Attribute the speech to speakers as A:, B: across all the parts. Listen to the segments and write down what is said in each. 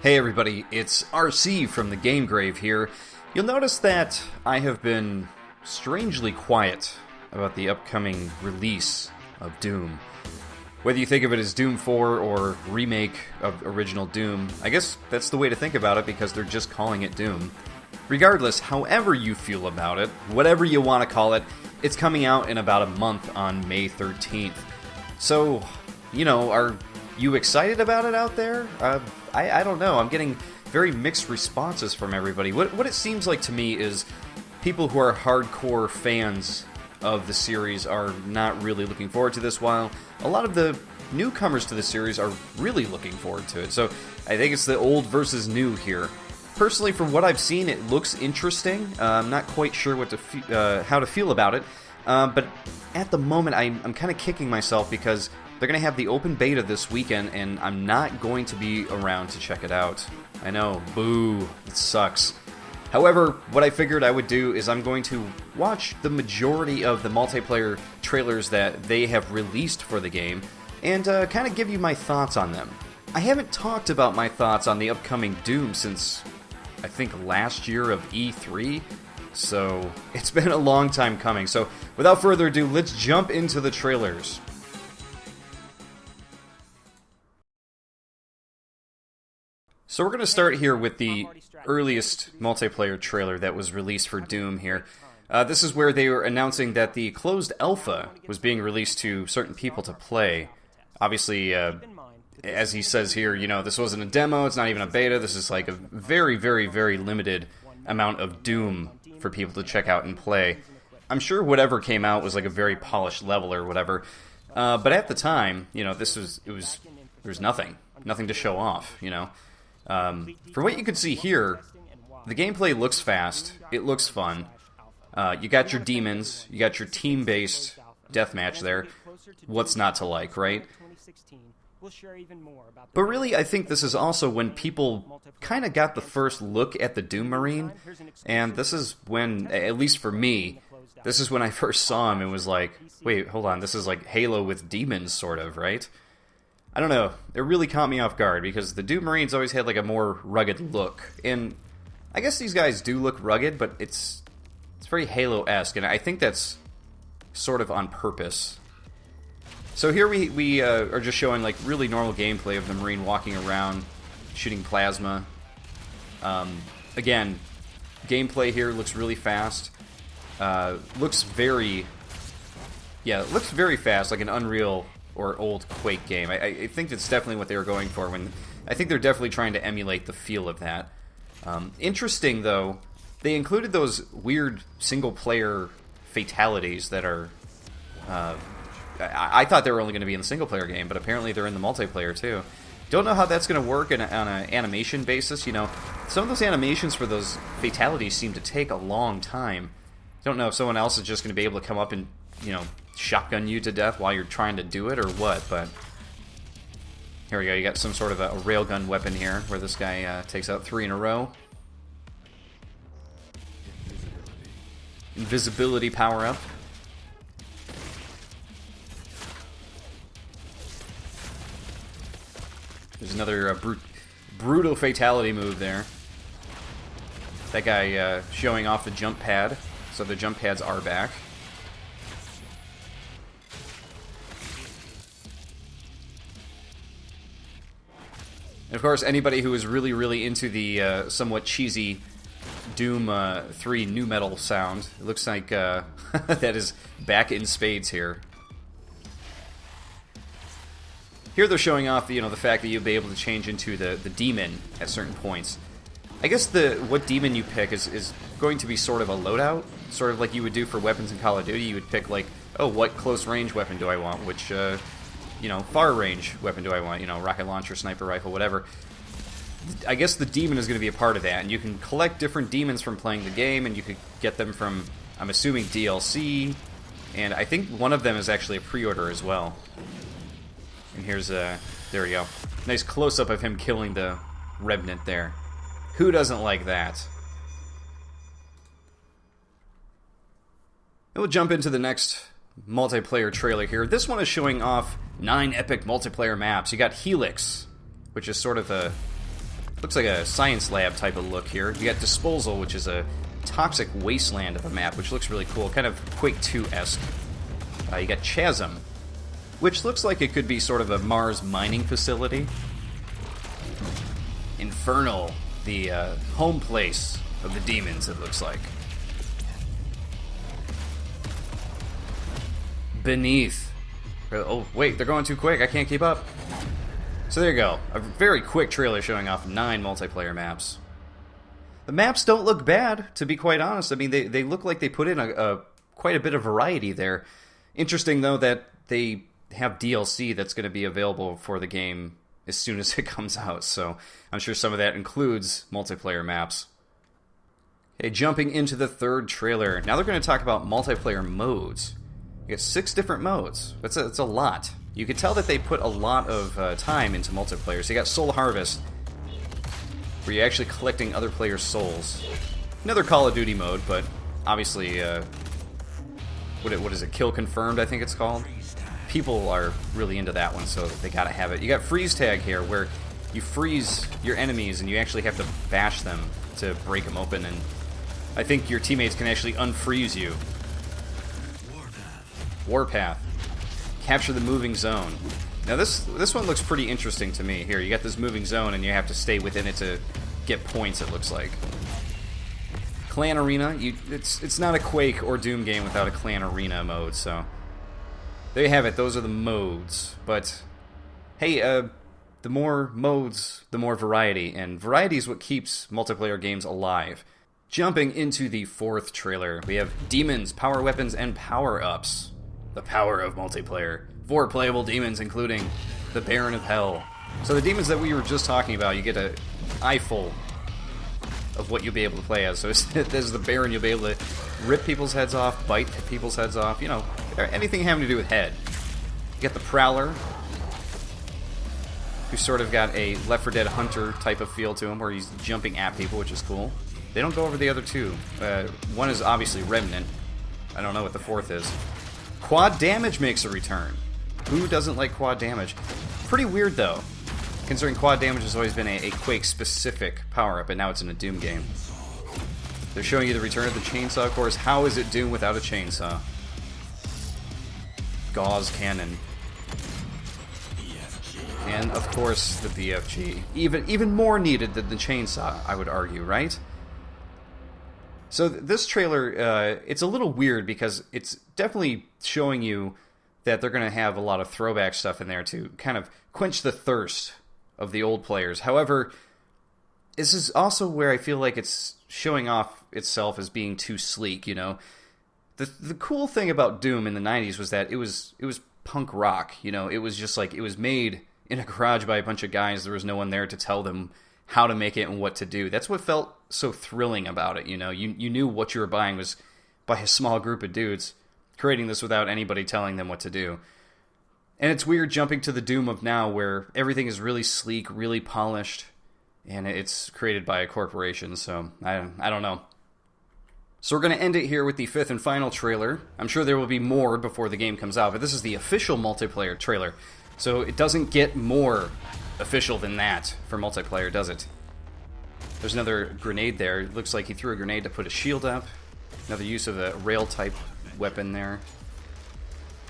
A: Hey everybody, it's RC from the Game Grave here. You'll notice that I have been strangely quiet about the upcoming release of Doom. Whether you think of it as Doom 4 or remake of original Doom, I guess that's the way to think about it because they're just calling it Doom. Regardless, however you feel about it, whatever you want to call it, it's coming out in about a month on May 13th. So, are you excited about it out there? I don't know. I'm getting very mixed responses from everybody. What it seems like to me is people who are hardcore fans of the series are not really looking forward to this, while a lot of the newcomers to the series are really looking forward to it. So I think it's the old versus new here. Personally, from what I've seen, it looks interesting. I'm not quite sure how to feel about it, but at the moment I'm kind of kicking myself because they're going to have the open beta this weekend, and I'm not going to be around to check it out. I know, boo, it sucks. However, what I figured I would do is I'm going to watch the majority of the multiplayer trailers that they have released for the game, and kind of give you my thoughts on them. I haven't talked about my thoughts on the upcoming Doom since, I think, last year of E3, so it's been a long time coming. So without further ado, let's jump into the trailers. So we're going to start here with the earliest multiplayer trailer that was released for Doom here. This is where they were announcing that the closed alpha was being released to certain people to play. Obviously, as he says here, this wasn't a demo, it's not even a beta, this is like a very, very, very limited amount of Doom for people to check out and play. I'm sure whatever came out was like a very polished level or whatever, but at the time, there's nothing to show off, From what you can see here, the gameplay looks fast, it looks fun. You got your demons, you got your team-based deathmatch there. What's not to like, right? But really, I think this is also when people kind of got the first look at the Doom Marine, and this is when, at least for me, this is when I first saw him and was like, wait, hold on, this is like Halo with demons, sort of, right? I don't know, it really caught me off guard, because the Doom Marines always had like a more rugged look, and I guess these guys do look rugged, but it's very Halo-esque, and I think that's sort of on purpose. So here we are just showing like really normal gameplay of the Marine walking around, shooting plasma. Again, gameplay here looks really fast. Looks very fast, like an Unreal or old Quake game. I think that's definitely what they were going for. I think they're definitely trying to emulate the feel of that. Interesting, though, they included those weird single-player fatalities that are... I thought they were only going to be in the single-player game, but apparently they're in the multiplayer, too. Don't know how that's going to work on an animation basis. Some of those animations for those fatalities seem to take a long time. Don't know if someone else is just going to be able to come up and, shotgun you to death while you're trying to do it or what, but here we go. You got some sort of a railgun weapon here where this guy takes out 3 in a row. Invisibility power-up. There's another brutal fatality move there. That guy showing off the jump pad, so the jump pads are back. And of course, anybody who is really, really into the somewhat cheesy Doom 3 nu metal sound, it looks like that is back in spades here. Here they're showing off the fact that you'll be able to change into the demon at certain points. I guess what demon you pick is going to be sort of a loadout, sort of like you would do for weapons in Call of Duty. You would pick like, oh, what close range weapon do I want? Which far range weapon do I want? Rocket launcher, sniper rifle, whatever. I guess the demon is going to be a part of that, and you can collect different demons from playing the game, and you could get them from, I'm assuming, DLC, and I think one of them is actually a pre-order as well. And here's there we go. Nice close-up of him killing the Revenant there. Who doesn't like that? And we'll jump into the next multiplayer trailer here. This one is showing off 9 epic multiplayer maps. You got Helix, which is sort of looks like a science lab type of look here. You got Disposal, which is a toxic wasteland of a map, which looks really cool, kind of Quake 2-esque. You got Chasm, which looks like it could be sort of a Mars mining facility. Infernal, the home place of the demons, it looks like. Beneath. Oh, wait, they're going too quick. I can't keep up. So there you go. A very quick trailer showing off 9 multiplayer maps. The maps don't look bad, to be quite honest. I mean, they look like they put in quite a bit of variety there. Interesting, though, that they have DLC that's going to be available for the game as soon as it comes out. So I'm sure some of that includes multiplayer maps. Okay, jumping into the third trailer. Now they're going to talk about multiplayer modes. You get 6 different modes. That's a lot. You can tell that they put a lot of time into multiplayer. So you got Soul Harvest, where you're actually collecting other players' souls. Another Call of Duty mode, but obviously, what is it? Kill Confirmed, I think it's called. People are really into that one, so they gotta have it. You got Freeze Tag here, where you freeze your enemies and you actually have to bash them to break them open, and I think your teammates can actually unfreeze you. Warpath. Capture the moving zone. Now this one looks pretty interesting to me. Here, you got this moving zone and you have to stay within it to get points, it looks like. Clan Arena, it's not a Quake or Doom game without a Clan Arena mode, so there you have it. Those are the modes. But hey, the more modes, the more variety, and variety is what keeps multiplayer games alive. Jumping into the fourth trailer, we have demons, power weapons, and power-ups. The power of multiplayer. 4 playable demons, including the Baron of Hell. So the demons that we were just talking about, you get an eyeful of what you'll be able to play as. So there's the Baron, you'll be able to rip people's heads off, bite people's heads off, you know, anything having to do with head. You get the Prowler, who sort of got a Left 4 Dead Hunter type of feel to him, where he's jumping at people, which is cool. They don't go over the other 2. One is obviously Remnant. I don't know what the 4th is. Quad Damage makes a return. Who doesn't like quad damage? Pretty weird, though, considering quad damage has always been a Quake-specific power-up, and now it's in a Doom game. They're showing you the return of the chainsaw, of course. How is it Doom without a chainsaw? Gauze Cannon. And, of course, the BFG. Even more needed than the chainsaw, I would argue, right? So this trailer, it's a little weird because it's definitely showing you that they're going to have a lot of throwback stuff in there to kind of quench the thirst of the old players. However, this is also where I feel like it's showing off itself as being too sleek, you know? The cool thing about Doom in the 90s was that it was punk rock, you know? It was just like, it was made in a garage by a bunch of guys. There was no one there to tell them how to make it and what to do. That's what felt so thrilling about it, you know? You knew what you were buying was by a small group of dudes creating this without anybody telling them what to do. And it's weird jumping to the Doom of now where everything is really sleek, really polished, and it's created by a corporation, so I don't know. So we're going to end it here with the 5th and final trailer. I'm sure there will be more before the game comes out, but this is the official multiplayer trailer. So it doesn't get more official than that for multiplayer, does it? There's another grenade there. It looks like he threw a grenade to put a shield up. Another use of a rail-type weapon there.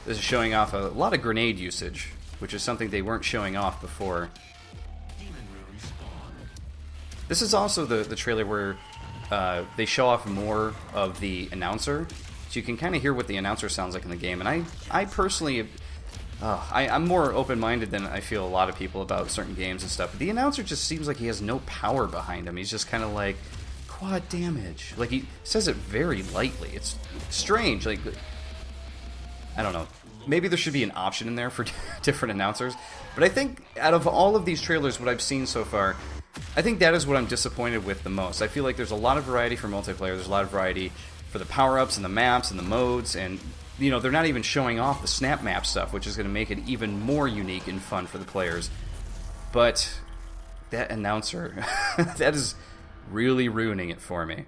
A: This is showing off a lot of grenade usage, which is something they weren't showing off before. This is also the trailer where they show off more of the announcer, so you can kind of hear what the announcer sounds like in the game. And I personally, I'm more open-minded than I feel a lot of people about certain games and stuff. But the announcer just seems like he has no power behind him. He's just kind of like, quad damage. Like, he says it very lightly. It's strange. Like, I don't know. Maybe there should be an option in there for different announcers. But I think out of all of these trailers, what I've seen so far, I think that is what I'm disappointed with the most. I feel like there's a lot of variety for multiplayer. There's a lot of variety for the power-ups and the maps and the modes. And, you know, they're not even showing off the snap map stuff, which is going to make it even more unique and fun for the players. But that announcer, that is really ruining it for me.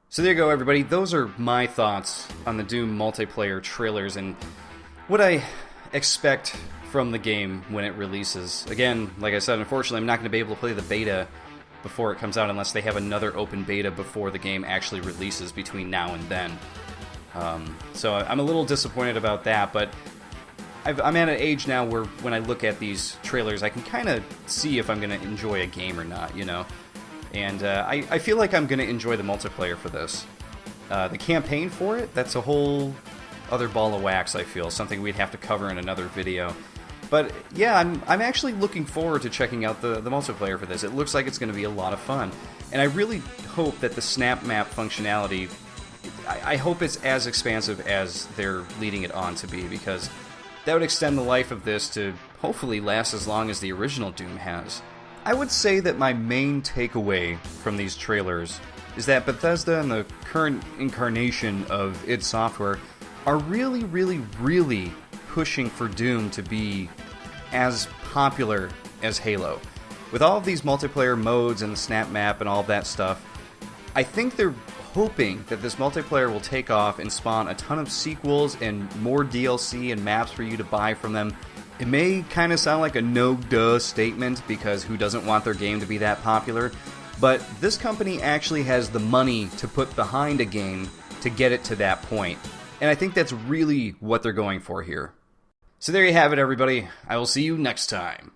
A: So there you go, everybody. Those are my thoughts on the Doom multiplayer trailers, and what I expect from the game when it releases. Again, like I said, unfortunately, I'm not going to be able to play the beta before it comes out unless they have another open beta before the game actually releases between now and then. So I'm a little disappointed about that, but I'm at an age now where when I look at these trailers, I can kind of see if I'm going to enjoy a game or not, you know? And I feel like I'm going to enjoy the multiplayer for this. The campaign for it, that's a whole other ball of wax, I feel. Something we'd have to cover in another video. But yeah, I'm actually looking forward to checking out the multiplayer for this. It looks like it's going to be a lot of fun. And I really hope that the snap map functionality, I hope it's as expansive as they're leading it on to be, because that would extend the life of this to hopefully last as long as the original Doom has. I would say that my main takeaway from these trailers is that Bethesda and the current incarnation of id Software are really, really, really pushing for Doom to be as popular as Halo. With all of these multiplayer modes and the snap map and all of that stuff, I think they're hoping that this multiplayer will take off and spawn a ton of sequels and more DLC and maps for you to buy from them. It may kind of sound like a no-duh statement, because who doesn't want their game to be that popular? But this company actually has the money to put behind a game to get it to that point. And I think that's really what they're going for here. So there you have it, everybody. I will see you next time.